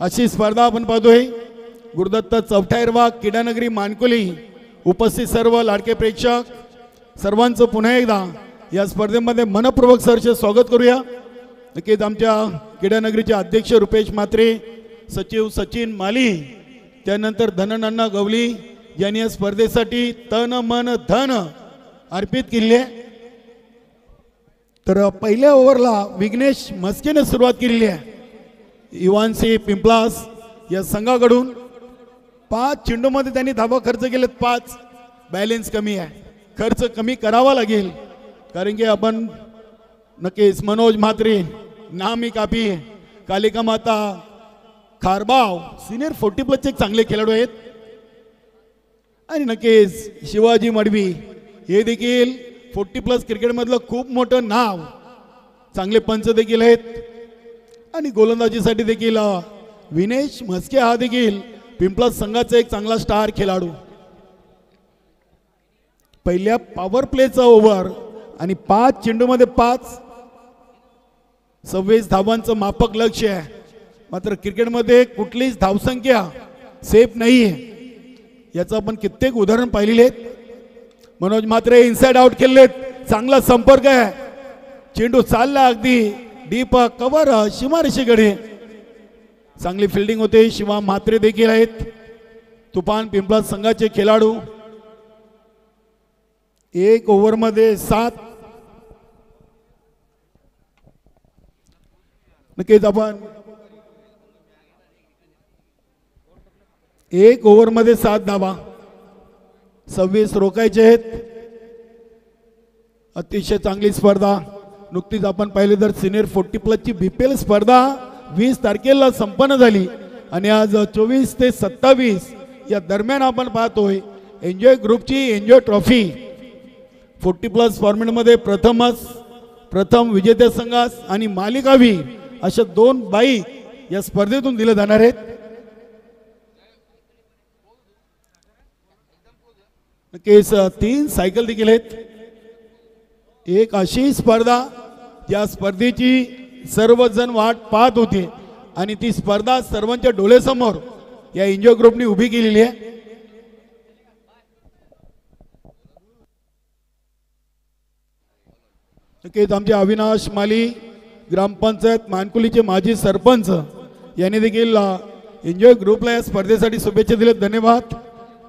अशी स्पर्धा आपण पाहतोय. गुरुदत्त चौथायरवा क्रीडानगरी मानकुली उपस्थित सर्व लाडके प्रेक्षक सर्वांचं पुन्हा एकदा या स्पर्धेमध्ये मनपूर्वक सरचे स्वागत करूया. नक्कीच आमच्या क्रीडानगरीचे अध्यक्ष रुपेश म्हात्रे, सचिव सचिन माली, त्यानंतर धनंजय गवली यांनी या स्पर्धेसाठी तन मन धन अर्पित केले. तर पहिल्या ओव्हरला विघ्नेश मस्केने सुरुवात केलेली आहे. युवांसी पिंपलास या संघाकडून 5 चेंडूमध्ये त्यांनी धावा खर्च केलेत. 5 बॅलेन्स कमी आहे, खर्च कमी करावा लागेल कारण की आपण नक्कीच मनोज म्हात्रे नामी कापी कालिका माता खारबाव सिनियर 40+ एक चांगले खेळाडू आहेत. आणि नक्कीच शिवाजी मडवी हे देखील 40+ क्रिकेटमधलं खूप मोठं नाव, चांगले पंच देखील आहेत. आणि गोलंदाजीसाठी देखील विनेश म्हस्के हा देखील पिंपलास संघाचा एक चांगला स्टार खेळाडू. पहिल्या पॉवर प्लेचा ओव्हर आणि 5 चेंडूमध्ये 5 26 धावांचं माफक लक्ष आहे. मात्र क्रिकेटमध्ये कुठलीच धावसंख्या सेफ नाही आहे, याचं आपण कित्येक उदाहरण पाहिलेले आहेत. मनोज म्हात्रे इनसाइड आउट खेळलेत, चांगला संपर्क आहे, चेंडू चालला अगदी डीप कव्हर सीमारेषेकडे, चांगली फिल्डिंग होते. शिवा म्हात्रे देखील आहेत तुफान पिंपलास संघाचे खेळाडू. 1 ओव्हरमध्ये 7. नक्कीच आपण 1 ओव्हरमध्ये 7 धावा, 26 रोखायचे आहेत. अतिशय चांगली स्पर्धा. नुकतीच आपण पाहिले तर सिनियर 40+ ची BPL स्पर्धा 20 तारखेला संपन्न झाली आणि आज 24 ते 27 या दरम्यान आपण पाहतोय एन्जॉय ग्रुपची एन्जॉय ट्रॉफी 40+ फॉर्मॅटमध्ये प्रथम विजेत्या संघास आणि मालिकावीर अशा 2 बाईक या स्पर्धेतून दिले जाणार आहेत. नक्कीच 3 सायकल देखील आहेत. एक अशी स्पर्धा ज्या स्पर्धेची सर्वजण वाट पाहत होते आणि ती स्पर्धा सर्वांच्या डोळ्यासमोर या एन्जॉय ग्रुपने उभी केलेली आहे. नक्कीच आमचे अविनाश माली ग्रामपंचायत मानकुलीचे माजी सरपंच यांनी देखील एन्जॉय ग्रुपला या स्पर्धेसाठी शुभेच्छा दिल्यात. धन्यवाद.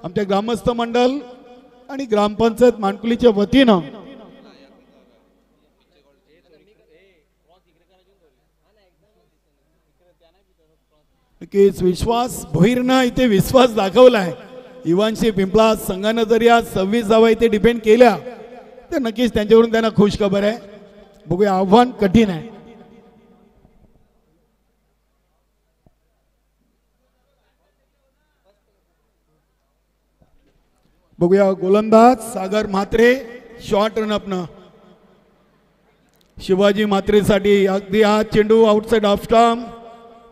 आमच्या ग्रामस्थ मंडळ आणि ग्रामपंचायत मानकुलीच्या वतीनं नक्कीच विश्वास भोईरनं इथे विश्वास दाखवलाय. इवानशी पिंपळा संघानं जर या 26 धावा इथे डिपेंड केल्या तर नक्कीच त्यांच्याकडून त्यांना खुश खबर आहे. बघूया, आव्हान कठीण आहे. बघूया, गोलंदाज सागर म्हात्रे शॉर्ट रनअपनं शिवाजी म्हात्रेसाठी अगदी हा चेंडू आउटसाइड ऑफ स्टंप.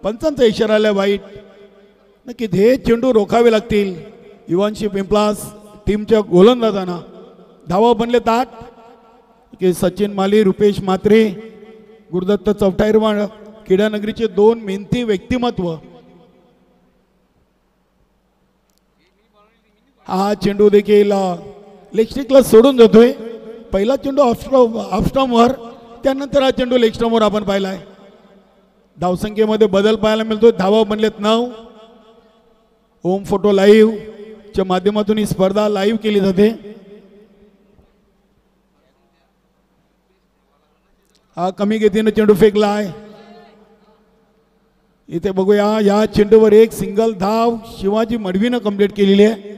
पंचांचा इशारा आला वाईट. नक्कीच हे चेंडू रोखावे लागतील इवानशी पिंपलास टीमच्या गोलंदाजांना. धावा बनले 8 की सचिन माली, रुपेश म्हात्रे, गुरुदत्त चौटाईरवाड क्रीडानगरीचे 2 मेहनती व्यक्तिमत्व. हा चेंडू देखील लेग स्टिकला सोडून जातोय. पहिला चेंडू ऑफ स्टंपवर, त्यानंतर हा चेंडू लेग स्टंपवर आपण पाहिलाय. धावसंख्येमध्ये बदल पाहायला मिळतोय. धावा बनलेत 9. होम फोटो लाईव्ह च्या माध्यमातून ही स्पर्धा लाईव्ह केली जाते. हा कमी गतीने चेंडू फेकला आहे. इथे बघूया, या चेंडूवर एक सिंगल धाव शिवाजी मडवीनं कंप्लीट केलेली आहे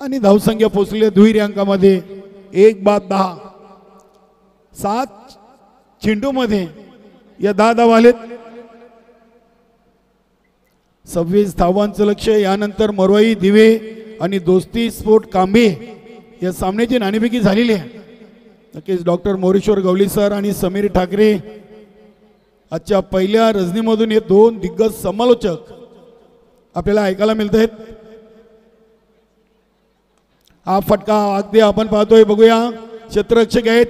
आणि धावसंख्या पोहोचली दुहेरी अंकामध्ये 1/10. 7 चेंडूमध्ये या 10 धावा आलेत. 26 धावांचं लक्ष. यानंतर मरवाई दिवे आणि दोस्ती स्पोर्ट कांबे या सामन्याची नाणेफेकी झालेली आहे. नक्कीच डॉक्टर मोरेश्वर गवली सर आणि समीर ठाकरे आजच्या पहिल्या रजनीमधून हे 2 दिग्गज समालोचक आपल्याला ऐकायला मिळत आहेत. हा फटका अगदी आपण पाहतोय. बघूया, क्षेत्ररक्षक आहेत.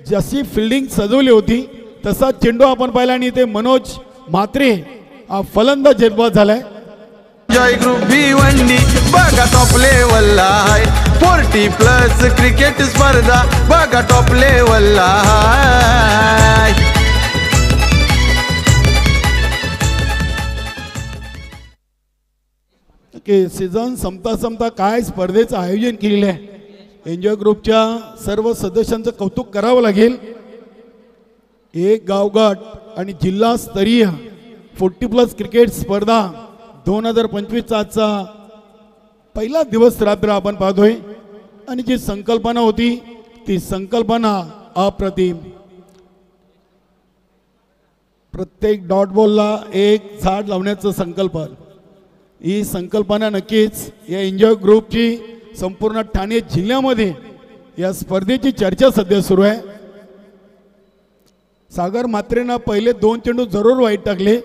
जशी फिल्डिंग सजवली होती तसा चेंडू आपण पाहिला आणि इथे मनोज म्हात्रे हा फलंदाज झेलबाद झालाय. एन्जॉय ग्रुप भिवंडी बघा टॉप लेवलला आहे. 40+ क्रिकेट स्पर्धा बघा टॉप लेवलला आहे. सीझन संपता काय स्पर्धेचं आयोजन केलेलं आहे. एन्जॉय ग्रुपच्या सर्व सदस्यांचं कौतुक करावं लागेल. एक गावगट आणि जिल्हास्तरीय 40+ क्रिकेट स्पर्धा 2025 आजचा पहिला दिवस रात्र आपण पाहतोय आणि जी संकल्पना होती ती संकल्पना अप्रतिम. प्रत्येक डॉट बॉलला एक झाड लावण्याचं संकल्पना. ही संकल्पना नक्कीच या एन्जॉय ग्रुपची संपूर्ण ठाणे जिल्ह्यामध्ये या स्पर्धेची चर्चा सध्या सुरू आहे. सागर म्हात्रेंना पहिले 2 चेंडू जरूर वाईट टाकले,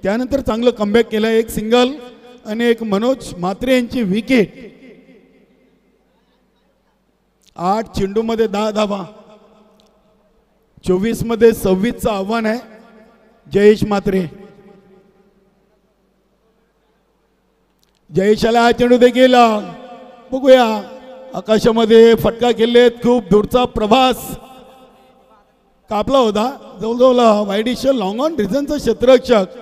त्यानंतर चांगलं कमबॅक केलं. एक सिंगल आणि एक मनोज म्हात्रे यांची विकेट. 8 चेंडूमध्ये 10 धावा. 24 मध्ये 26चं आव्हान आहे जयेश म्हात्रे. जयेशाला हा चेंडू देखील बघूया, आकाशामध्ये फटका खेळलेत. खूप दूरचा प्रवास कापला होता. जवळजवळ वाईडिश लॉंग ऑन रिझनचा क्षेत्ररक्षक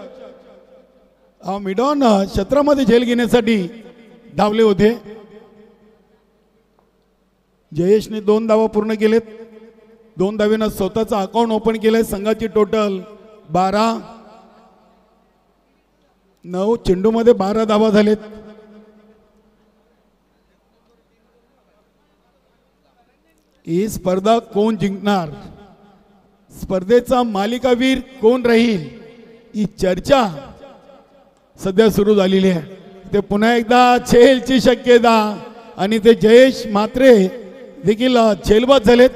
मिड ऑन क्षेत्रामध्ये झेल घेण्यासाठी धावले होते. जयेशने 2 धावा पूर्ण केलेत. 2 धावेनं स्वतःचं अकाउंट ओपन केलंय. संघाची टोटल 12. 9 चेंडूमध्ये 12 धावा झालेत. ही स्पर्धा कोण जिंकणार, स्पर्धेचा मालिकावीर कोण राहील, ही चर्चा सध्या सुरू झालेली आहे. ते पुन्हा एकदा झेलची शक्यता आणि ते जयेश म्हात्रे देखील झेलबाद झालेत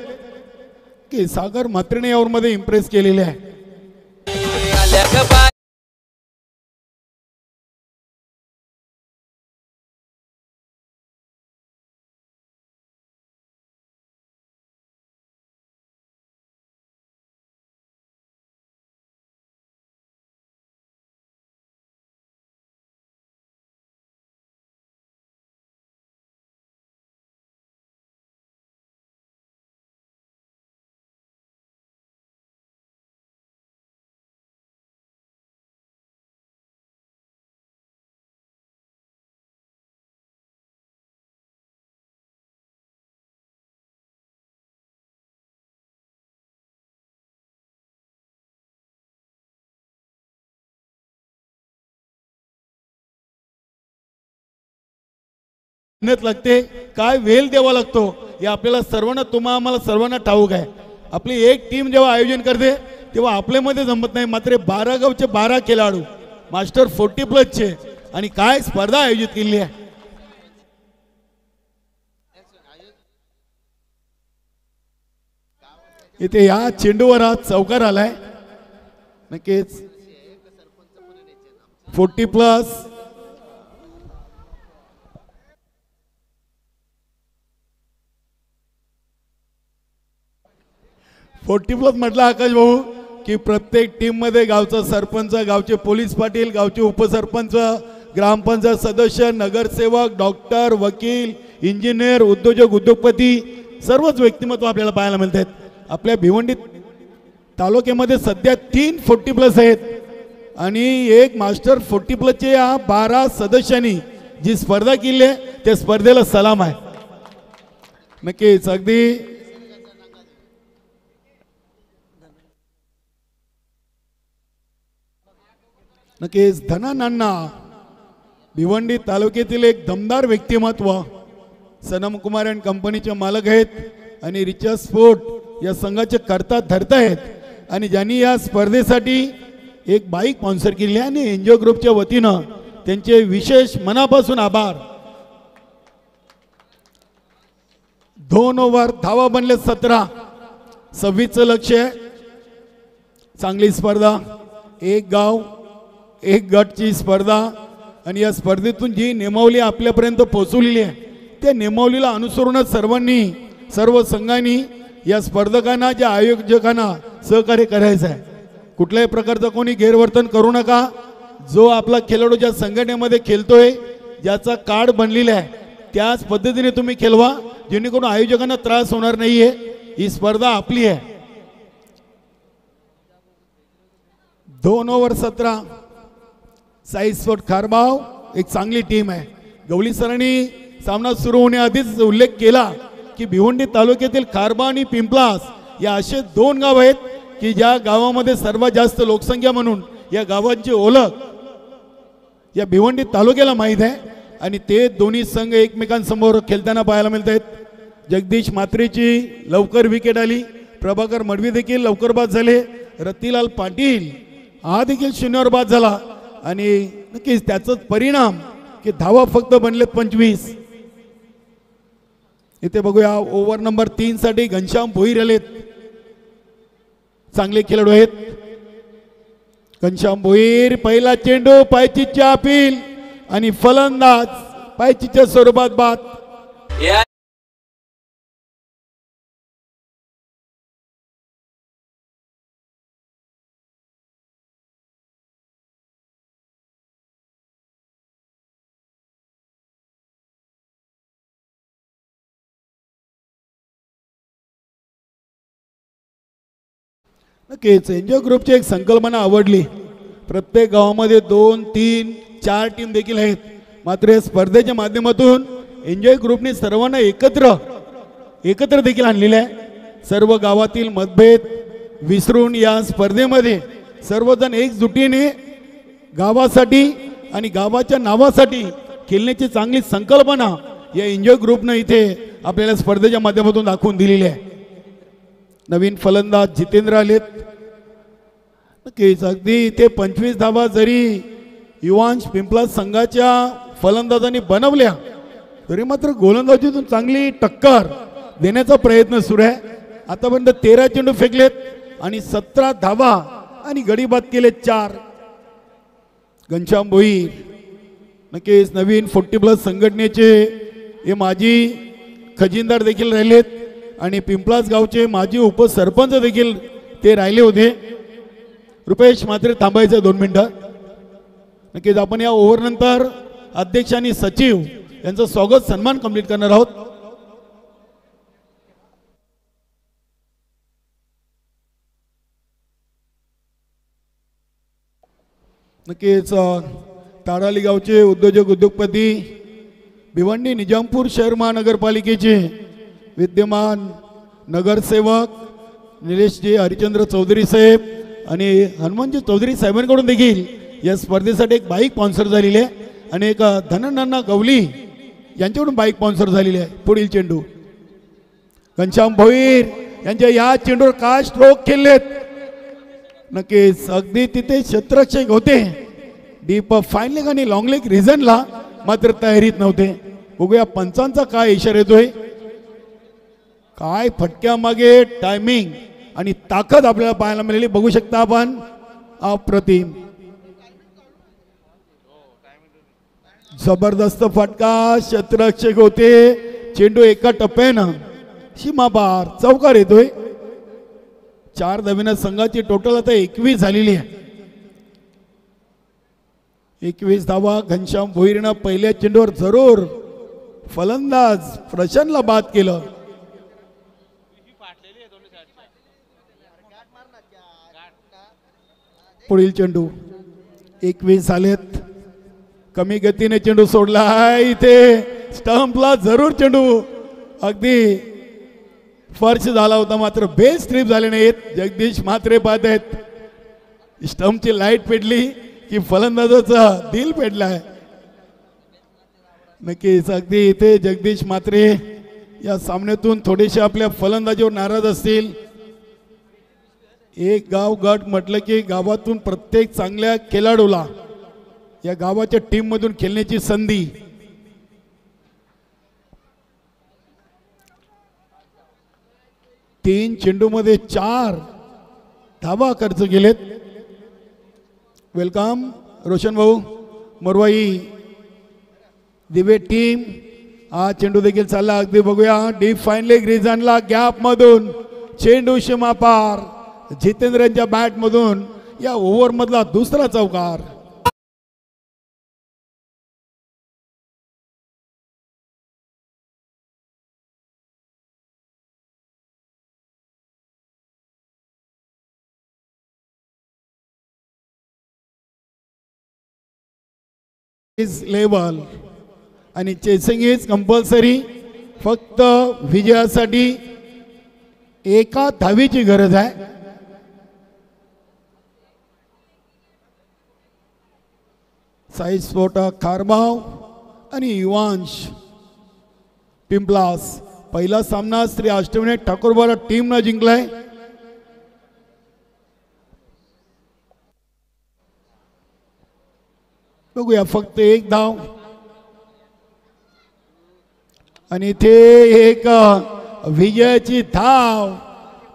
की सागर म्हात्रेने यावरमध्ये इम्प्रेस केलेले आहे. मेहनत लागते, काय वेळ द्यावा लागतो हे आपल्याला सर्वांना आम्हाला सर्वांना ठाऊक आहे. आपली एक टीम जेव्हा आयोजन करते तेव्हा आपल्यामध्ये जमत नाही, मात्र 12 गावचे 12 खेळाडू मास्टर 40+ आणि काय स्पर्धा आयोजित केली आहे. इथे या चेंडूवर आज चौकार आलाय. नक्कीच 40+ 40+ म्हटलं आकाश भाऊ की प्रत्येक टीम मध्ये गावचा सरपंच, गावचे पोलीस पाटील, गावचे उपसरपंच, ग्रामपंचायत सदस्य, नगरसेवक, डॉक्टर, वकील, इंजिनियर, उद्योजक, उद्योगपती सर्वच व्यक्तिमत्व आपल्याला पाहायला मिळतात. आपल्या भिवंडी तालुक्यामध्ये सध्या 3 40+ आहेत आणि एक मास्टर 40+ या 12 सदस्यांनी जी स्पर्धा केली आहे त्या स्पर्धेला सलाम आहे. नक्कीच अगदी नक्कीच धनानांना भिवंडी तालुक्यातील एक दमदार व्यक्तिमत्व, सनम कुमार अँड कंपनीचे मालक आहेत आणि रिचार्ज स्पोर्ट या संघाचे कर्ता धरता आहेत आणि ज्यांनी या स्पर्धेसाठी एक बाईक स्पॉन्सर केली आहे आणि एनजीओ ग्रुपच्या वतीनं त्यांचे विशेष मनापासून आभार. 2 ओव्हर धावा बनले 17, 26चं लक्ष आहे. चांगली स्पर्धा, एक गाव एक गटची स्पर्धा आणि या स्पर्धेतून जी नियमावली आपल्यापर्यंत पोहोचवलेली आहे त्या नियमावलीला अनुसरूनच सर्व संघांनी या स्पर्धकांना, ज्या आयोजकांना सहकार्य करायचं आहे. कुठल्याही प्रकारचं कोणी गैरवर्तन करू नका. जो आपला खेळाडू ज्या संघटनेमध्ये खेळतोय, ज्याचा कार्ड बनलेला आहे त्याच पद्धतीने तुम्ही खेळवा, जेणेकरून आयोजकांना त्रास होणार नाहीये. ही स्पर्धा आपली आहे. 2 ओव्हर 17 साई स्पोर्ट खारबाव एक चांगली टीम आहे. गवळी सरांनी सामना सुरू होण्याआधीच उल्लेख केला की भिवंडी तालुक्यातील खारबाव आणि पिंपलास या असे 2 गाव आहेत की ज्या गावामध्ये सर्वात जास्त लोकसंख्या म्हणून या गावांची ओळख या भिवंडी तालुक्याला माहीत आहे आणि ते दोन्ही संघ एकमेकांसमोर खेळताना पाहायला मिळत आहेत. जगदीश म्हात्रेची लवकर विकेट आली, प्रभाकर मडवी देखील लवकर बाद झाले, रतिलाल पाटील हा देखील 0वर बाद झाला आणि नक्कीच त्याचाच परिणाम की धावा फक्त बनलेत 25. इथे बघूया ओव्हर नंबर 3 साठी घनश्याम भोईर आलेत. चांगले खेळाडू आहेत. घनश्याम भोईर, पहिला चेंडू पायचीच्या अपील आणि फलंदाज पायचीच्या स्वरूपात बाद. नक्कीच एनजीओ ग्रुपची एक संकल्पना आवडली. प्रत्येक गावामध्ये 2, 3, 4 टीम देखील आहेत. मात्र या स्पर्धेच्या माध्यमातून एनजीओ ग्रुपने सर्वांना एकत्र देखील आणलेले आहे. सर्व गावातील मतभेद विसरून या स्पर्धेमध्ये सर्वजण एकजुटीने गावासाठी आणि गावाच्या नावासाठी खेळण्याची चांगली संकल्पना या एनजीओ ग्रुपने इथे आपल्याला स्पर्धेच्या माध्यमातून दाखवून दिलेली आहे. नवीन फलंदाज जितेंद्र आलेत. नक्कीच अगदी ते 25 धावा जरी युवांश पिंपळा संघाच्या फलंदाजांनी बनवल्या तरी मात्र गोलंदाजीतून चांगली टक्कर देण्याचा प्रयत्न सुरू आहे. आतापर्यंत 13 चेंडू फेकलेत आणि 17 धावा आणि गडी बाद केले 4. घनश्याम भोईर नक्कीच नवीन 40+ संघटनेचे हे माजी खजिनदार देखील राहिलेत आणि पिंपळास गावचे माजी उपसरपंच देखील ते राहिले होते. रुपेश मात्र थांबायचं 2 मिनिटं. नक्कीच आपण या ओव्हरनंतर अध्यक्ष आणि सचिव यांचं स्वागत सन्मान कंप्लीट करणार आहोत. नक्कीच ताडाली गावचे उद्योजक उद्योगपती भिवंडी निजामपूर शहर महानगरपालिकेचे विद्यमान नगरसेवक निलेशजी हरिचंद्र चौधरी साहेब आणि हनुमानजी चौधरी साहेबांकडून देखील या स्पर्धेसाठी एक बाईक स्पॉन्सर झालेली आहे आणि एक धनन्ना गवली यांच्याकडून बाईक स्पॉन्सर झालेली आहे. पुढील चेंडू घनश्याम भोईर यांच्या या चेंडूवर काय स्ट्रोक खेळलेत. नक्कीच अगदी तिथे क्षेत्ररक्षक होते डीप फाईन लेग आणि लॉंग लेग रिझनला मात्र तयारीत नव्हते. बघूया पंचांचा काय इशारा येतोय. काय फटक्या मागे टायमिंग आणि ताकद आपल्याला पाहायला मिळाली बघू शकता आपण. अप्रतिम जबरदस्त फटका क्षेत्ररक्षक होते. चेंडू एका टप्प्यानं सीमा पार चौकार येतोय. 4 धावेनं संघाची टोटल आता 21 झालेली आहे. 21 धावा. घनश्याम भोईरनं पहिल्या चेंडूवर जरूर फलंदाज प्रशांतला बाद केलं. पुढील चेंडू 21 झालेत. कमी गतीने चेंडू सोडला इथे स्टंपला जरूर चेंडू अगदी फर्श झाला होता मात्र बेस स्ट्रीप झाले नाहीत. जगदीश म्हात्रे पाहत आहेत स्टंपची लाईट पेटली की फलंदाजाचा दिल पेटलाय. नक्कीच अगदी इथे जगदीश म्हात्रे या सामन्यातून थोडेसे आपल्या फलंदाजीवर नाराज असतील. एक गाव गट म्हटलं की गावातून प्रत्येक चांगल्या खेळाडूला या गावाच्या टीम मधून खेळण्याची संधी. तीन चेंडूमध्ये 4 धावा खर्च केलेत. वेलकम रोशन भाऊ मोरवाई दिवे टीम. हा चेंडू देखील चालला अगदी बघूया डीप फाईन लेग रिजनला गॅप मधून चेंडू सीमा पार. जितेंद्र यांच्या बॅट मधून या ओव्हर मधला दुसरा चौकार. लेवल आणि चेसिंग इज कंपल्सरी. फक्त विजयासाठी एका धावीची गरज आहे. साई स्फोटा खारबाव आणि युवांश पिंपलास. पहिला सामना श्री अष्टविनायक ठाकूरवाडा टीमनं जिंकलाय. बघूया फक्त 1 धाव आणि इथे एक विजयाची धाव.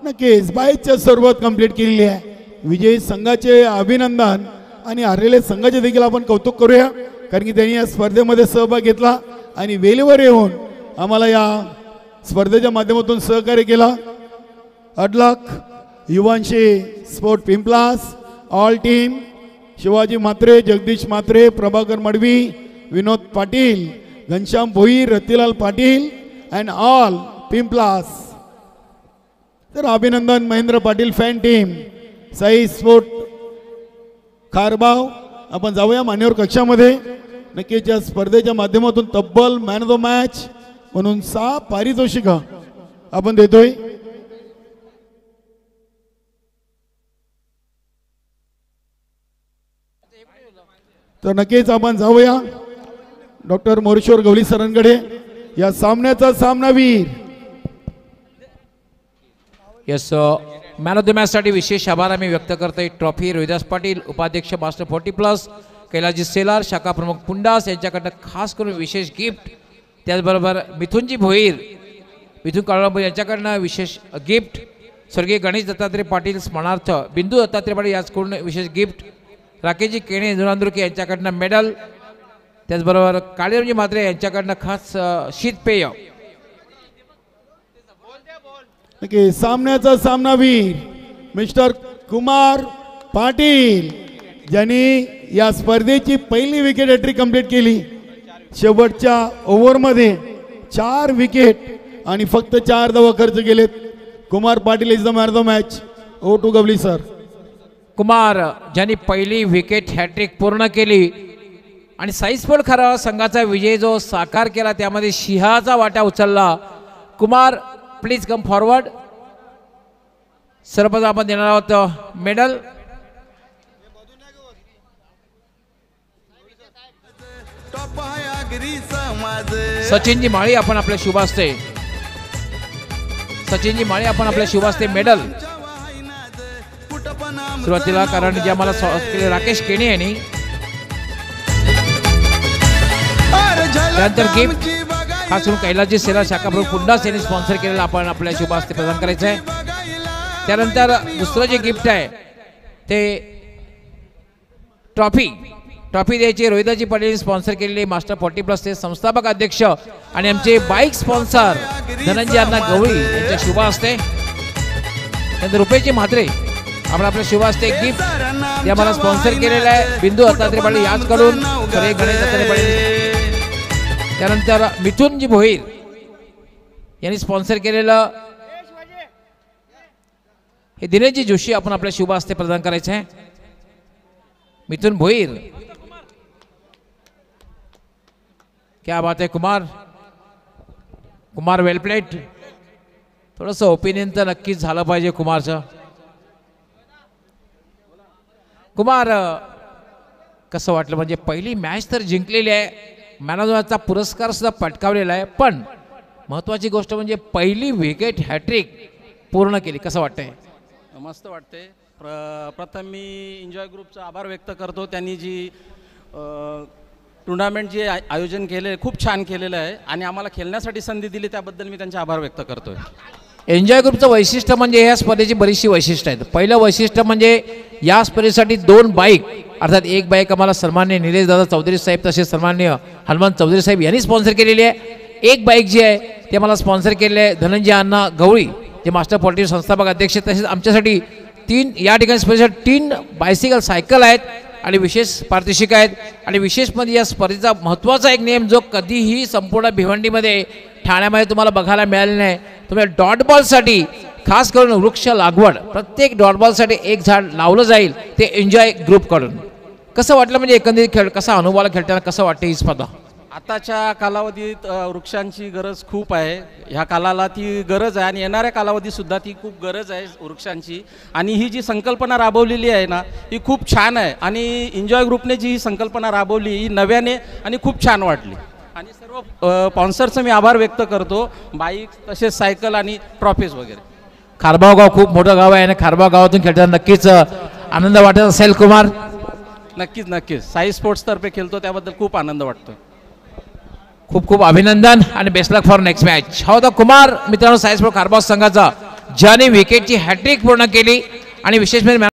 नक्कीच बाईच्या स्वरूपात कंप्लीट केलेली आहे. विजयी संघाचे अभिनंदन आणि हरलेल्या संघाचे देखील आपण कौतुक करूया कारण की त्यांनी या स्पर्धेमध्ये सहभाग घेतला आणि वेळेवर येऊन आम्हाला या स्पर्धेच्या माध्यमातून सहकार्य केला. अडलक युवांशी sport Pimplas all team Shivaji Mhatre Jagdish Mhatre Prabhakar Madvi Vinod Patil Ghanshyam Bhoir Ratilal Patil and all Pimplas. तर अभिनंदन Mahendra Patil fan team Sai sport Kharbav. आपण जाऊया मान्यवर कक्षामध्ये. नक्कीच या स्पर्धेच्या माध्यमातून तब्बल मॅन ऑफ द मॅच म्हणून 6 पारितोषिक आपण देतोय. तर नक्कीच आपण जाऊया डॉक्टर मोरेश्वर गवली सरांकडे. या सामन्याचा सामनावीर. Yes man of the match साठी विशेष आभार आम्ही व्यक्त करतोय. ट्रॉफी रोहिदास पाटील, उपाध्यक्ष मास्टर 40+, कैलाजी सेलार, शाखा प्रमुख पुंडास यांच्याकडनं खास करून विशेष गिफ्ट. त्याचबरोबर मिथुनजी भोईर, मिथुन काळुंबे यांच्याकडनं विशेष गिफ्ट. स्वर्गीय गणेश दत्तात्रय पाटील स्मरणार्थ बिंदू दत्तात्रय पाटील याचकडून विशेष गिफ्ट. राकेशजी केणे जुनांदुर्के यांच्याकडनं मेडल. त्याचबरोबर काळीरामजी म्हात्रे यांच्याकडनं खास शीतपेय. ओके, सामन्याचा सामनावीर मिस्टर कुमार पाटील, ज्यांनी या स्पर्धेची पहिली विकेट हॅट्रिक कंप्लीट केली. शेवटच्या ओव्हरमध्ये 4 विकेट आणि फक्त 4 धावा खर्च केलेत. Kumar Patil is the man of the match. ओ टू गवली सर. कुमार ज्यांनी पहिली विकेट हॅट्रिक पूर्ण केली आणि साईस्पोर्ट खरा संघाचा विजय जो साकार केला त्यामध्ये सिंहाचा वाटा उचलला. Kumar please come forward. सर्वप्रथम आपण देणार आहोत मेडल. सचिनजी माळी आपण आपल्या शुभ हस्ते, सचिनजी माळी आपण आपल्या शुभ हस्ते मेडल सुरुवातीला, कारण जे आम्हाला केले राकेश केणे यांनी. त्यानंतर गिफ्ट खास करून कैलाजी सेला शाखा प्रमुख पुंडास यांनी स्पॉन्सर केलेला आपण आपल्या शुभ हस्ते प्रदान करायचं आहे. त्यानंतर दुसरं जे गिफ्ट आहे ते ट्रॉफी द्यायची. रोहिदाजी पाटील स्पॉन्सर केलेले मास्टर 40+ ते संस्थापक अध्यक्ष आणि आमचे बाईक स्पॉन्सर धनंजय अण्णा गवळी यांच्या शुभ हस्ते. त्यानंतर रुपेशजी म्हात्रे आपण आपल्या शुभ हस्ते गिफ्ट ते आम्हाला स्पॉन्सर केलेलं आहे बिंदू दत्तात्रय पाटील याचकडून. तर गणेश दत्तात्रय पाटील. त्यानंतर मिथुनजी भोईर यांनी स्पॉन्सर केलेलं हे दिनेशजी जोशी आपण आपल्या शुभ हस्ते प्रदान करायचं आहे. मिथुन भोईर, क्या बात आहे. कुमार वेल प्लेट. थोडंसं ओपिनियन तर नक्कीच झालं पाहिजे कुमारचं. कुमार कसं वाटलं, म्हणजे पहिली मॅच तर जिंकलेली आहे, मॅन ऑफ द मॅचचा पुरस्कार सुद्धा पटकावलेला आहे, पण महत्त्वाची गोष्ट म्हणजे पहिली विकेट हॅट्रिक पूर्ण केली. कसं वाटतंय? मस्त वाटते. प्रथम मी एन्जॉय ग्रुपचा आभार व्यक्त करतो. त्यांनी जी टुर्नामेंट जे आयोजन केले खूप छान केलेलं आहे आणि आम्हाला खेळण्यासाठी संधी दिली त्याबद्दल मी त्यांचे आभार व्यक्त करतोय. एन्जॉय ग्रुपचं वैशिष्ट्य म्हणजे या स्पर्धेची बरीचशी वैशिष्ट्य आहेत. पहिलं वैशिष्ट्य म्हणजे या स्पर्धेसाठी 2 बाईक, अर्थात एक बाईक आम्हाला सन्मान्य निलेश दादा चौधरी साहेब तसेच सन्मान्य हनुमंत चौधरी साहेब यांनी स्पॉन्सर केलेली आहे. एक बाईक जी आहे ते मला स्पॉन्सर केलेले आहे धनंजय अण्णा गवळी जे मास्टर 40 संस्थापक अध्यक्ष. तसेच आमच्यासाठी 3 या ठिकाणी स्पर्धेसाठी 3 बायसिकल सायकल आहेत आणि विशेष पारितोषिक आहेत. आणि विशेष म्हणजे या स्पर्धेचा महत्त्वाचा एक नियम जो कधीही संपूर्ण भिवंडीमध्ये ठाण्यामध्ये तुम्हाला बघायला मिळालेला नाही. तुम्ही डॉट बॉलसाठी खास करून वृक्ष लागवड, प्रत्येक डॉट बॉलसाठी 1 झाड लावलं जाईल ते एन्जॉय ग्रुपकडून. कसं वाटलं, म्हणजे एकंदरीत खेळ कसा अनुभवाला खेळताना कसं वाटतं ही स्पर्धा? आताच्या कालावधीत वृक्षांची गरज खूप आहे. ह्या कालाला ती गरज आहे आणि येणाऱ्या कालावधीसुद्धा ती खूप गरज आहे वृक्षांची. आणि ही जी संकल्पना राबवलेली आहे ना ही खूप छान आहे आणि एन्जॉय ग्रुपने जी ही संकल्पना राबवली ही नव्याने आणि खूप छान वाटली. आणि सर्व स्पॉन्सरचं मी आभार व्यक्त करतो, बाईक तसेच सायकल आणि ट्रॉफीज वगैरे. खारबाव गाव खूप मोठं गाव आहे आणि खारबाव गावातून खेळताना नक्कीच आनंद वाटत असेल कुमार? नक्कीच साई स्पोर्ट्सतर्फे खेळतो त्याबद्दल खूप आनंद वाटतो. खूप खूप अभिनंदन आणि best luck for next match. हा होता कुमार मित्रांनो साई स्पोर्ट्स खारबाव संघाचा ज्याने विकेटची हॅट्रिक पूर्ण केली आणि विशेष म्हणजे